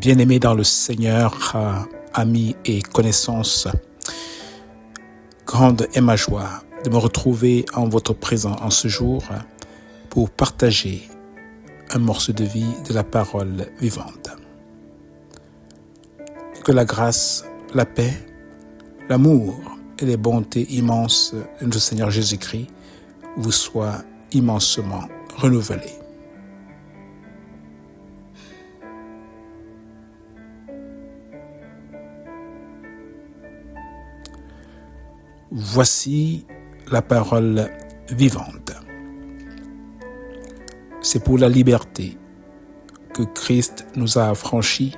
Bien-aimés dans le Seigneur, amis et connaissances, grande est ma joie de me retrouver en votre présence en ce jour pour partager un morceau de vie de la parole vivante. Que la grâce, la paix, l'amour et les bontés immenses de notre Seigneur Jésus-Christ vous soient immensement renouvelées. Voici la parole vivante. C'est pour la liberté que Christ nous a affranchis.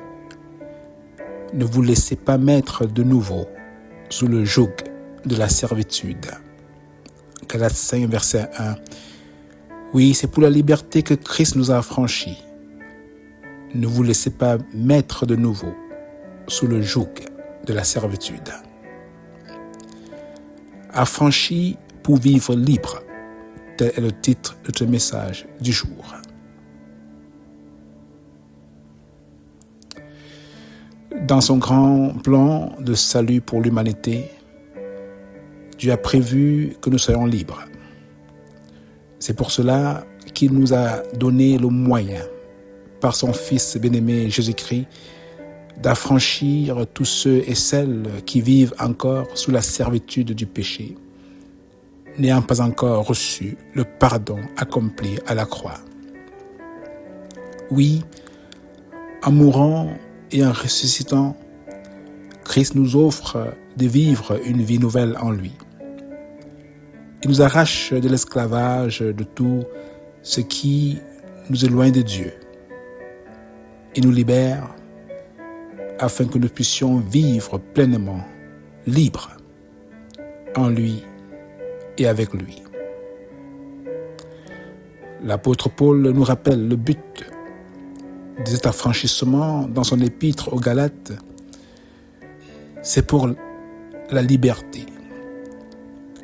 Ne vous laissez pas mettre de nouveau sous le joug de la servitude. Galates 5, verset 1. Oui, c'est pour la liberté que Christ nous a affranchis. Ne vous laissez pas mettre de nouveau sous le joug de la servitude. Affranchis pour vivre libre, tel est le titre de ce message du jour. Dans son grand plan de salut pour l'humanité, Dieu a prévu que nous soyons libres. C'est pour cela qu'il nous a donné le moyen, par son Fils bien-aimé Jésus-Christ, d'affranchir tous ceux et celles qui vivent encore sous la servitude du péché, n'ayant pas encore reçu le pardon accompli à la croix. Oui, en mourant et en ressuscitant, Christ nous offre de vivre une vie nouvelle en lui. Il nous arrache de l'esclavage de tout ce qui nous éloigne de Dieu. Il nous libère afin que nous puissions vivre pleinement, libres, en lui et avec lui. L'apôtre Paul nous rappelle le but de cet affranchissement dans son épître aux Galates. C'est pour la liberté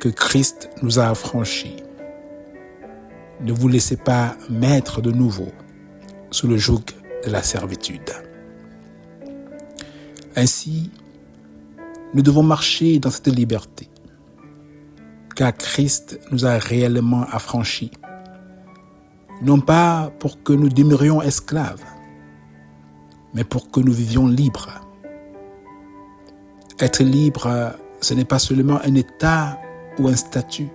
que Christ nous a affranchis. Ne vous laissez pas mettre de nouveau sous le joug de la servitude. Ainsi, nous devons marcher dans cette liberté, car Christ nous a réellement affranchis, non pas pour que nous demeurions esclaves, mais pour que nous vivions libres. Être libre, ce n'est pas seulement un état ou un statut,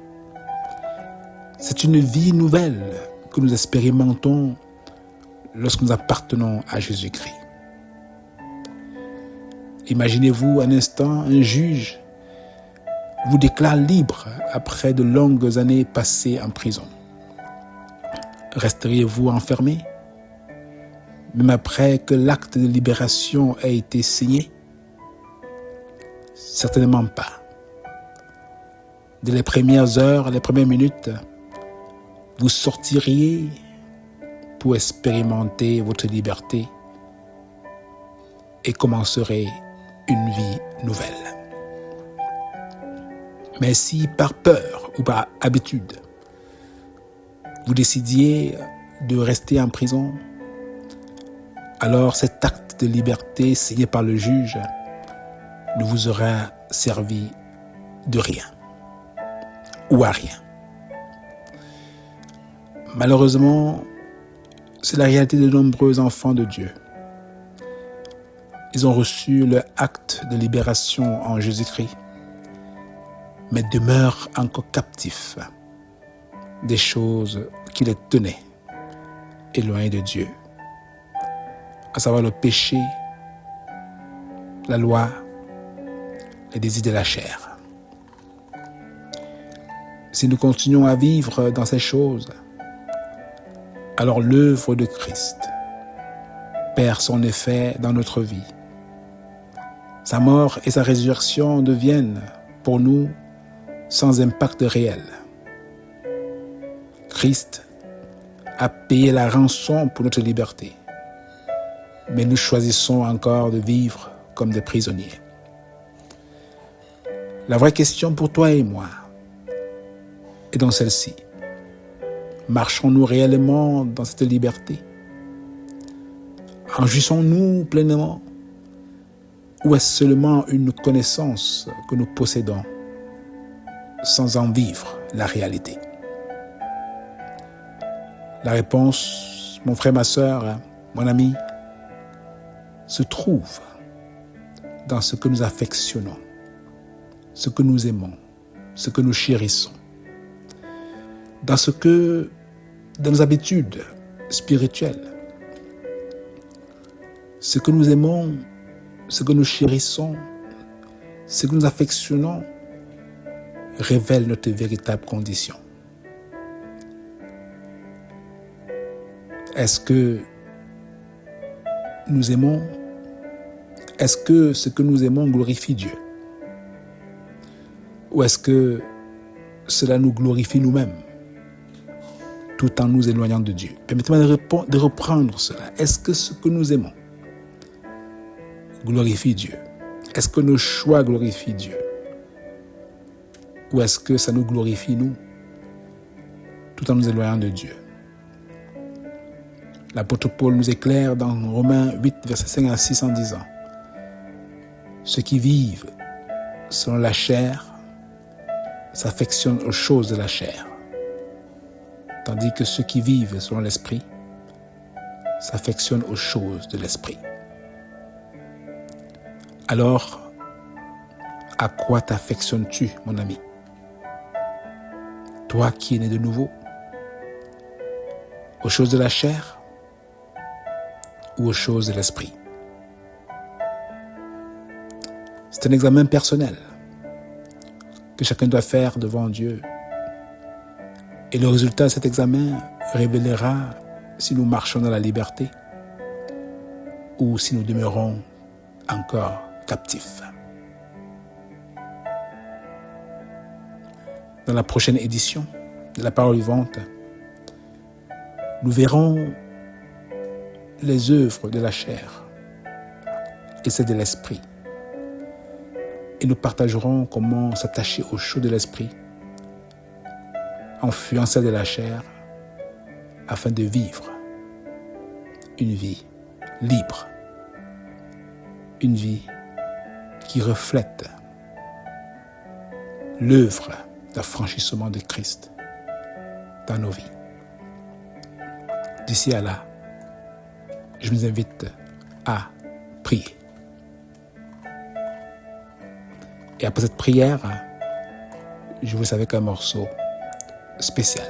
c'est une vie nouvelle que nous expérimentons lorsque nous appartenons à Jésus-Christ. Imaginez-vous un instant, un juge vous déclare libre après de longues années passées en prison. Resteriez-vous enfermé, même après que l'acte de libération ait été signé? Certainement pas. Dès les premières heures, les premières minutes, vous sortiriez pour expérimenter votre liberté et commencerez une vie nouvelle. Mais si par peur ou par habitude, vous décidiez de rester en prison, alors cet acte de liberté signé par le juge ne vous aura servi de rien ou à rien. Malheureusement, c'est la réalité de nombreux enfants de Dieu. Ils ont reçu le acte de libération en Jésus-Christ, mais demeurent encore captifs des choses qui les tenaient éloignés de Dieu, à savoir le péché, la loi, les désirs de la chair. Si nous continuons à vivre dans ces choses, alors l'œuvre de Christ perd son effet dans notre vie. Sa mort et sa résurrection deviennent pour nous sans impact réel. Christ a payé la rançon pour notre liberté, mais nous choisissons encore de vivre comme des prisonniers. La vraie question pour toi et moi est dans celle-ci. Marchons-nous réellement dans cette liberté? En jouissons-nous pleinement ou est-ce seulement une connaissance que nous possédons sans en vivre la réalité? La réponse, mon frère, ma sœur, mon ami, se trouve dans ce que nous affectionnons, ce que nous aimons, ce que nous chérissons, dans nos habitudes spirituelles, ce que nous aimons, ce que nous chérissons, ce que nous affectionnons révèle notre véritable condition. Est-ce que nous aimons? Est-ce que ce que nous aimons glorifie Dieu? Ou est-ce que cela nous glorifie nous-mêmes, tout en nous éloignant de Dieu? Permettez-moi de reprendre cela. Est-ce que ce que nous aimons glorifie Dieu? Est-ce que nos choix glorifient Dieu? Ou est-ce que ça nous glorifie nous, tout en nous éloignant de Dieu? L'apôtre Paul nous éclaire dans Romains 8, versets 5 à 6 en disant: ceux qui vivent selon la chair s'affectionnent aux choses de la chair, tandis que ceux qui vivent selon l'esprit s'affectionnent aux choses de l'esprit. Alors, à quoi t'affectionnes-tu, mon ami? Toi qui es né de nouveau, aux choses de la chair ou aux choses de l'esprit? C'est un examen personnel que chacun doit faire devant Dieu. Et le résultat de cet examen révélera si nous marchons dans la liberté ou si nous demeurons encore captifs. Dans la prochaine édition de la Parole vivante, nous verrons les œuvres de la chair et celles de l'esprit. Et nous partagerons comment s'attacher aux choses de l'esprit en fuyant celles de la chair afin de vivre une vie libre, une vie qui reflète l'œuvre d'affranchissement de Christ dans nos vies. D'ici à là, je vous invite à prier. Et après cette prière, je vous laisse avec un morceau spécial.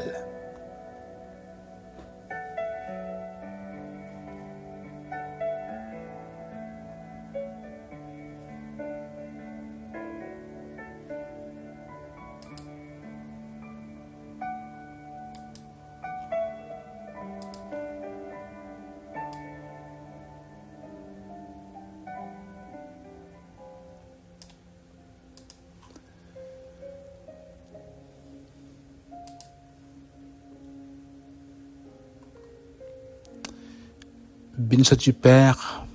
Béni sois-tu, Père,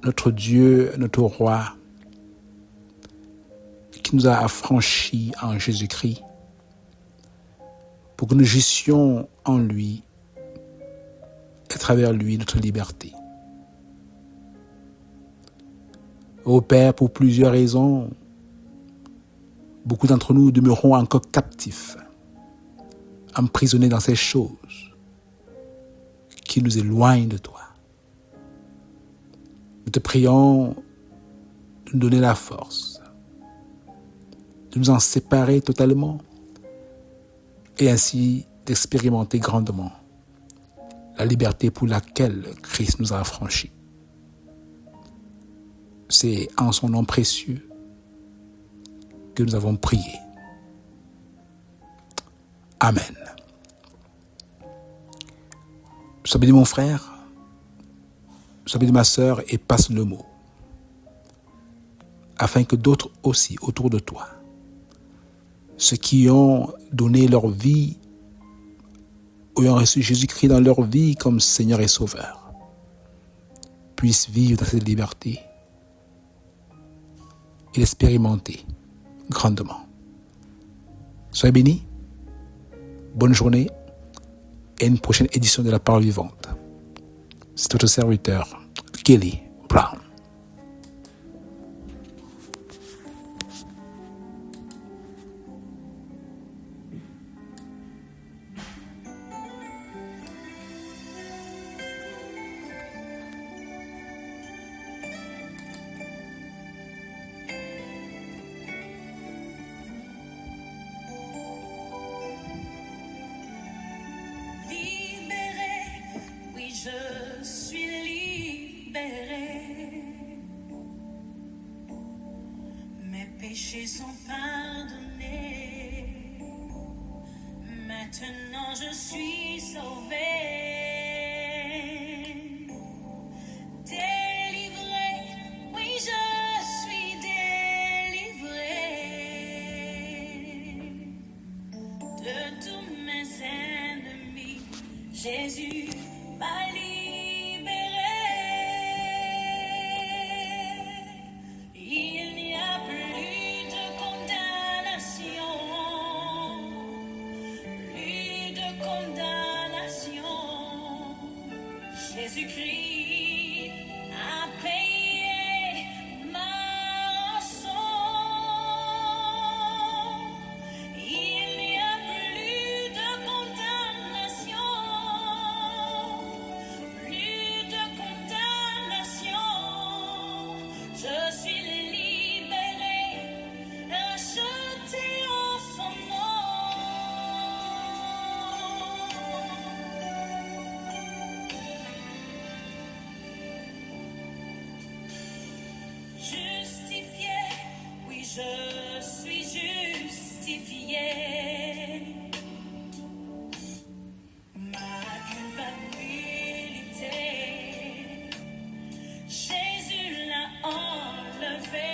notre Dieu, notre Roi, qui nous a affranchis en Jésus-Christ, pour que nous jouissions en lui et à travers lui notre liberté. Ô Père, pour plusieurs raisons, beaucoup d'entre nous demeurons encore captifs, emprisonnés dans ces choses qui nous éloignent de toi. Nous te prions de nous donner la force, de nous en séparer totalement et ainsi d'expérimenter grandement la liberté pour laquelle Christ nous a affranchis. C'est en son nom précieux que nous avons prié. Amen. Sois béni mon frère, sois béni ma sœur et passe le mot, afin que d'autres aussi autour de toi, ceux qui ont donné leur vie, ou ont reçu Jésus-Christ dans leur vie comme Seigneur et Sauveur, puissent vivre dans cette liberté et l'expérimenter grandement. Soyez bénis, bonne journée et une prochaine édition de la Parole vivante. C'est votre serviteur, Kelly Brown. Je suis libérée. Mes péchés sont pardonnés. Maintenant je suis sauvée. Délivrée, oui je suis délivrée de tous mes ennemis. Jésus m'a libérée. Il n'y a plus de condamnation, plus de condamnation. Jésus-Christ a payé ma rançon. Il n'y a plus de condamnation. Je suis libérée, rachetée en son nom. Justifiée, oui je suis justifiée. Ma culpabilité, Jésus l'a enlevé.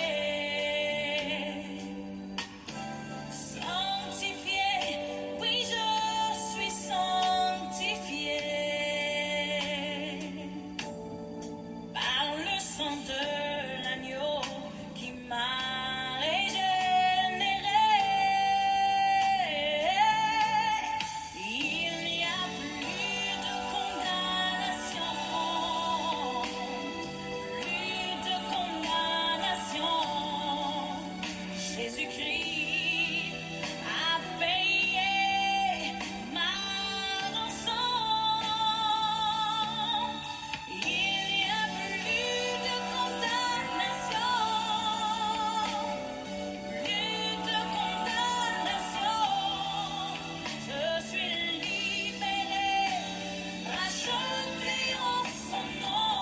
Sanctifié, oui je suis sanctifié par le sang de l'agneau qui m'a régénéré. Il n'y a plus de condamnation. Jésus-Christ a payé ma rançon. Il n'y a plus de condamnation, plus de condamnation. Je suis libérée, rachetée en son nom.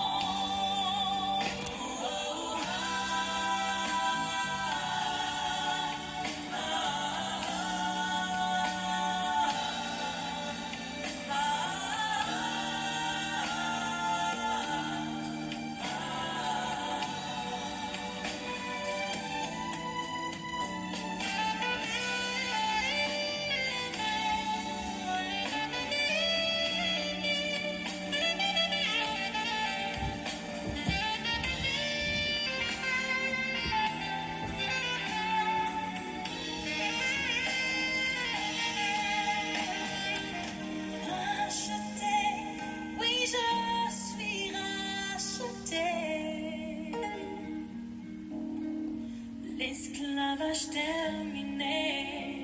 Rachetée, oui je suis rachetée. L'esclavage terminé.